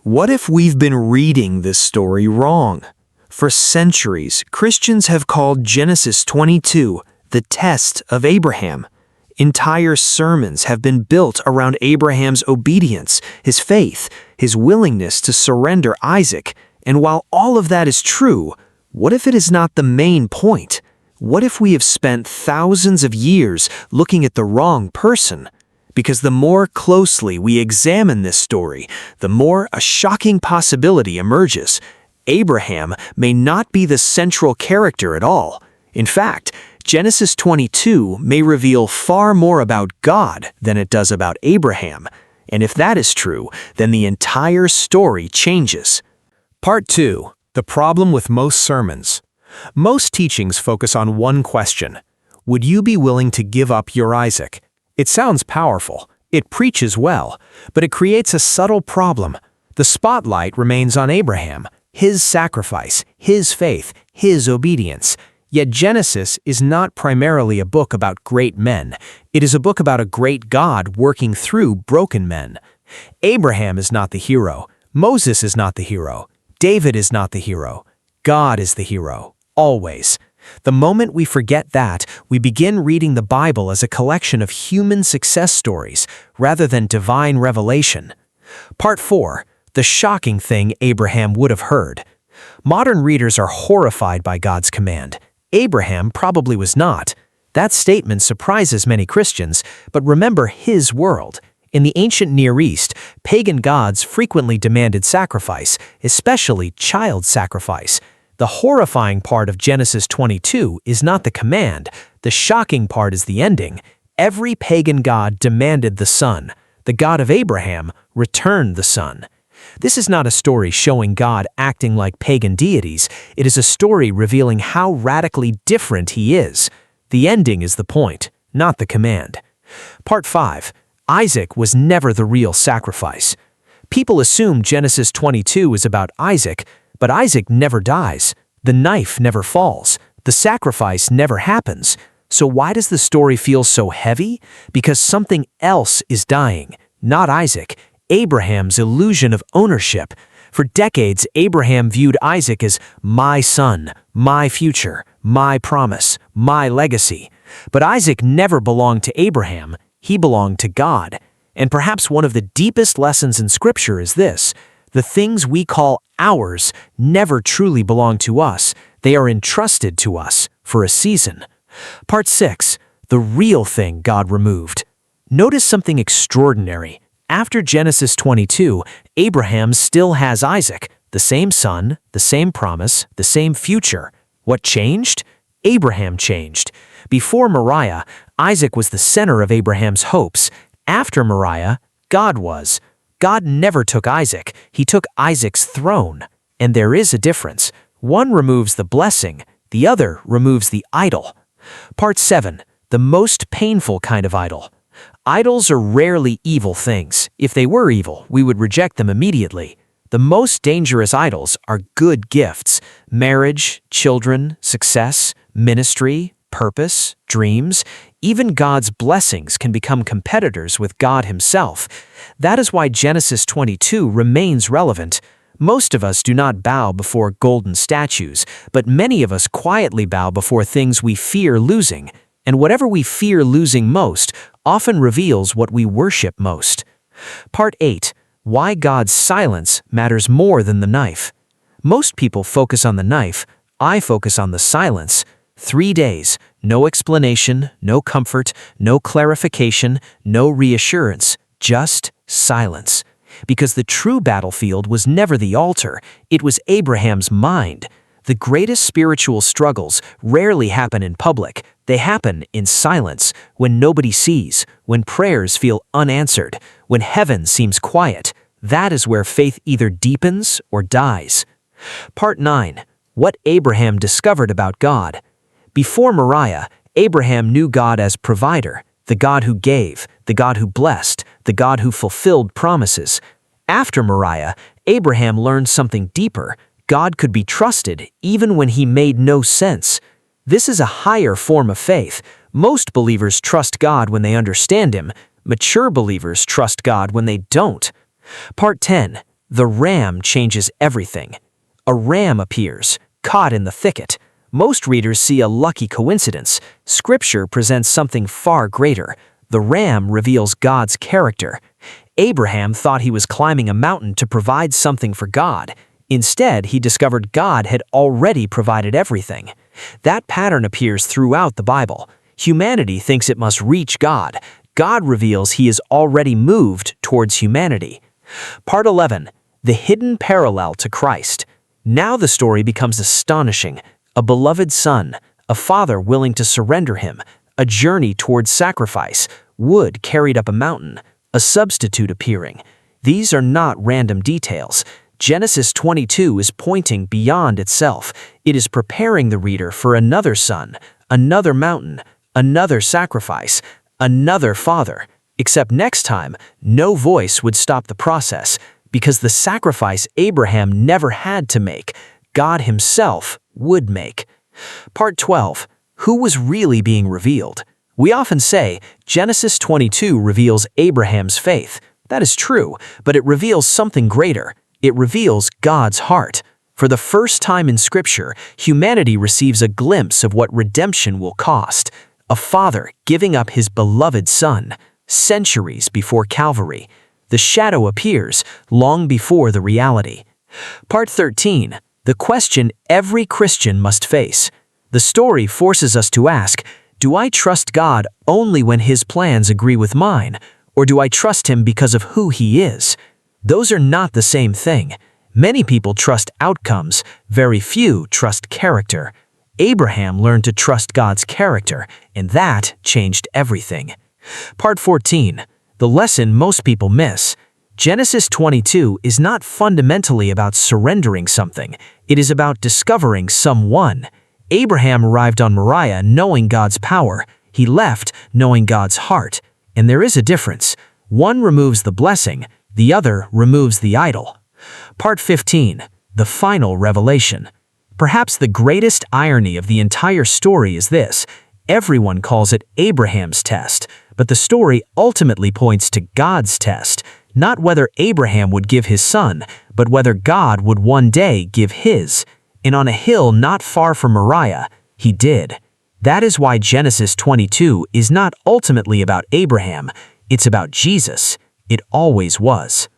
What if we've been reading this story wrong? For centuries, Christians have called Genesis 22 the test of Abraham. Entire sermons have been built around Abraham's obedience, his faith, his willingness to surrender Isaac. And while all of that is true, what if it is not the main point? What if we have spent thousands of years looking at the wrong person? Because the more closely we examine this story, the more a shocking possibility emerges. Abraham may not be the central character at all. In fact, Genesis 22 may reveal far more about God than it does about Abraham. And if that is true, then the entire story changes. Part 2. The problem with most sermons. Most teachings focus on one question. Would you be willing to give up your Isaac? It sounds powerful. It preaches well, but it creates a subtle problem. The spotlight remains on Abraham, his sacrifice, his faith, his obedience. Yet Genesis is not primarily a book about great men. It is a book about a great God working through broken men. Abraham is not the hero. Moses is not the hero. David is not the hero. God is the hero, always. The moment we forget that, we begin reading the Bible as a collection of human success stories rather than divine revelation. Part 4. The shocking thing Abraham would have heard. Modern readers are horrified by God's command. Abraham probably was not. That statement surprises many Christians, but remember his world. In the ancient Near East, pagan gods frequently demanded sacrifice, especially child sacrifice. The horrifying part of Genesis 22 is not the command. The shocking part is the ending. Every pagan god demanded the son. The God of Abraham returned the son. This is not a story showing God acting like pagan deities. It is a story revealing how radically different he is. The ending is the point, not the command. Part 5. Isaac was never the real sacrifice. People assume Genesis 22 is about Isaac, but Isaac never dies. The knife never falls. The sacrifice never happens. So why does the story feel so heavy? Because something else is dying, not Isaac. Abraham's illusion of ownership. For decades, Abraham viewed Isaac as my son, my future, my promise, my legacy. But Isaac never belonged to Abraham. He belonged to God. And perhaps one of the deepest lessons in Scripture is this: the things we call ours never truly belong to us. They are entrusted to us for a season. Part 6. The real thing God removed. Notice something extraordinary. After Genesis 22, Abraham still has Isaac, the same son, the same promise, the same future. What changed? Abraham changed. Before Moriah, Isaac was the center of Abraham's hopes. After Moriah, God was. God never took Isaac. He took Isaac's throne. And there is a difference. One removes the blessing. The other removes the idol. Part 7. The most painful kind of idol. Idols are rarely evil things. If they were evil, we would reject them immediately. The most dangerous idols are good gifts: marriage, children, success, ministry, purpose, dreams. Even God's blessings can become competitors with God himself. That is why Genesis 22 remains relevant. Most of us do not bow before golden statues, but many of us quietly bow before things we fear losing. And whatever we fear losing most often reveals what we worship most. Part 8. Why God's silence matters more than the knife. Most people focus on the knife. I focus on the silence. 3 days, no explanation, no comfort, no clarification, no reassurance, just silence. Because the true battlefield was never the altar, it was Abraham's mind. The greatest spiritual struggles rarely happen in public. They happen in silence, when nobody sees, when prayers feel unanswered, when heaven seems quiet. That is where faith either deepens or dies. Part 9. What Abraham discovered about God. Before Moriah, Abraham knew God as provider, the God who gave, the God who blessed, the God who fulfilled promises. After Moriah, Abraham learned something deeper. God could be trusted even when he made no sense. This is a higher form of faith. Most believers trust God when they understand him. Mature believers trust God when they don't. Part 10. The ram changes everything. A ram appears, caught in the thicket. Most readers see a lucky coincidence. Scripture presents something far greater. The ram reveals God's character. Abraham thought he was climbing a mountain to provide something for God. Instead, he discovered God had already provided everything. That pattern appears throughout the Bible. Humanity thinks it must reach God. God reveals he is already moved towards humanity. Part 11. The hidden parallel to Christ. Now the story becomes astonishing. A beloved son, a father willing to surrender him, a journey towards sacrifice, wood carried up a mountain, a substitute appearing. These are not random details. Genesis 22 is pointing beyond itself. It is preparing the reader for another son, another mountain, another sacrifice, another father. Except next time, no voice would stop the process, because the sacrifice Abraham never had to make, God himself would make. Part 12. Who was really being revealed? We often say Genesis 22 reveals Abraham's faith. That is true, but it reveals something greater. It reveals God's heart. For the first time in Scripture, humanity receives a glimpse of what redemption will cost. A father giving up his beloved son, centuries before Calvary. The shadow appears long before the reality. Part 13. The question every Christian must face. The story forces us to ask, do I trust God only when His plans agree with mine, or do I trust Him because of who He is? Those are not the same thing. Many people trust outcomes, very few trust character. Abraham learned to trust God's character, and that changed everything. Part 14. The lesson most people miss. Genesis 22 is not fundamentally about surrendering something. It is about discovering someone. Abraham arrived on Moriah knowing God's power. He left knowing God's heart. And there is a difference. One removes the blessing, the other removes the idol. Part 15. The final revelation. Perhaps the greatest irony of the entire story is this. Everyone calls it Abraham's test, but the story ultimately points to God's test. Not whether Abraham would give his son, but whether God would one day give his. And on a hill not far from Moriah, he did. That is why Genesis 22 is not ultimately about Abraham. It's about Jesus. It always was.